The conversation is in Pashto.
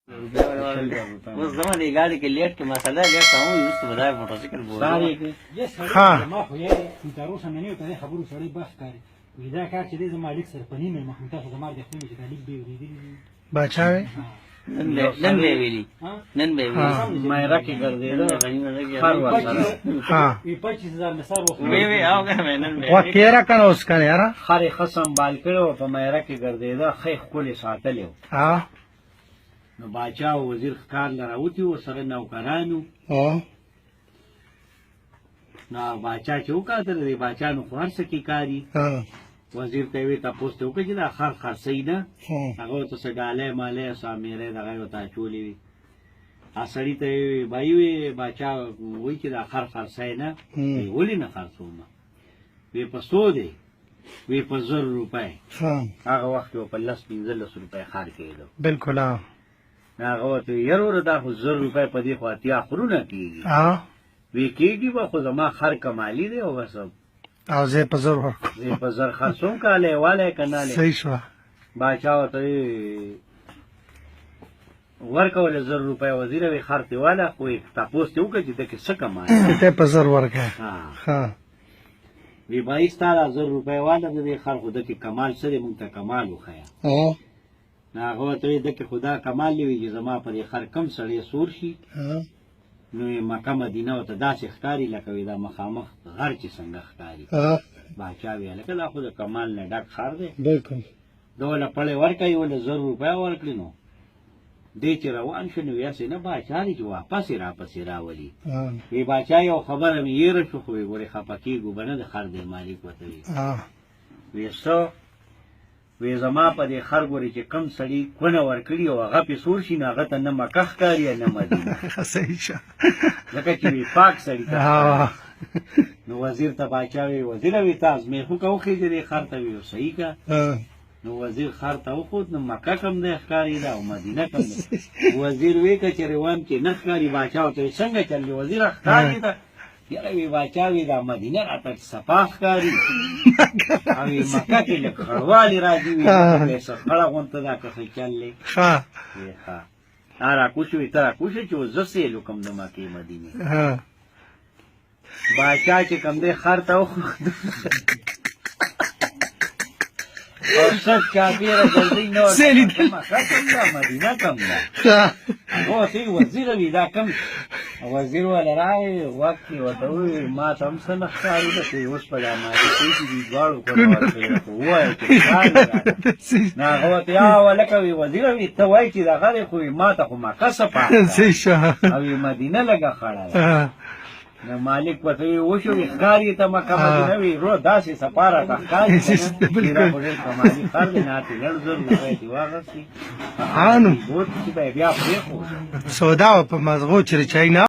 اوس زما دې ګاډي کې لیټ کې مسله لیټ کوم وروسته به دا موټرسایکل بولم ما خو یې تر اوسه مې نه ته خبرو سړی بحث کوي دا کار چې دې زما لیک سره پنی مې مخ تاسو زما د خپل چې دا لیک به ویلي بچاوي نن به ویلي مې راکې ګرځېده ها 25000 مثال وی او نن به وکیرا کنه اوس کنه یاره خاري خصم بال کړو په مې راکې ګرځېده خې خپل ساتلې ها نو باچا او وزیر ښکار لراوتی و سره نوکرانو ها نو باچا چې وکړل دی باچا نو خور سکی کاری ها وزیر ته وی تاسو ته وکړي دا خر خرڅی نه ها هغه ته سګاله مالې سامیره دغه وتا چولې وی اصلي ته وی وی باچا وی چې دا خر خرڅای نه ولې نه خرڅوم وی په سو دی وی په 1000 روپے ها هغه وخت په 15 روپے خار کېدو بالکل ها هغه ته یره دا 1000 روپے په دې خو اتیا خرونه کیږي ها وی کېږي به خو زما خر کمالی دی او بس او زه په زور ورکو زه په زر خرڅوم کاله والے کناله صحیح شو باچا ته ورکول 1000 روپے وزیر وی خرڅ والا خو تاسو ته وکړي چې د څه کمای ته په زور ورکه ها ها وی 22000 روپے والا د خر خو د کمال سره مونږ ته کمال وخیا ها هغه ته د خدا کمال لوي چې زما پر خر کم سړی سور شي ها نو مکه مدینه او ته داسې ښکاری لکه دا مخامخ غر چې څنګه ښکاری ها باچا وی لکه دا خو د کمال نه ډک خر دی بالکل دوله پړې ورکړي ول 1000 روپے ورکړي نو دې چې روان شنو یاسې نه باچا دې واپس را پسې راولي ها وی باچا یو خبره مې یې رښو خو وی خپکی ګوبنه د خر دی مالک وته وی ها ویسو وی زما په دې خر ګوري چې کم سړی کونه ورکړي او هغه په سور شي نه هغه ته نه مکه ښکاري نه مدینه صحیح شو ځکه چې وی پاک سړی ته ها نو وزیر ته باچا وی وزیر وی تاسو مې خو کوخې دې خر ته وی صحیح کا نو وزیر خر ته خو نو مکه کم دی ښکاری دا او مدینه کم دی وزیر وی که چې روان کې نه ښکاری باچا ته څنګه چلی وزیر ښکاری ته یاره وی باچا وی دا مدینه راته صفا ښکاری او مکه کې له خړوالي راځي وی څه خړه غونته دا که چلې ها ها اره کوشوي تر کوشي چې زسې لوکم د مکه مدینه ها باچا چې کم دی خر ته او ست کافیره جلدی نور سیلی مدینه کم ده ها او سی وزیر وی دا کم وزیر ولا راي وخت وته ما تم سن ښکاری ده چې اوس په ما کې دې غاړو کوو وای نه هو ته یا ولکه وزیر وی ته وای چې دا غره خو ما ته خو ما کسبه صحیح شو او مدینه لګه خړه نو مالک پته وشو ښکاری ته مکه مدینه وی رو داسې سپاره ښکاری چې دا په کمالي خر نه ته لړزر نه دی واغسي انو بوت چې بیا پرې خو سودا په مزغو چرچای نه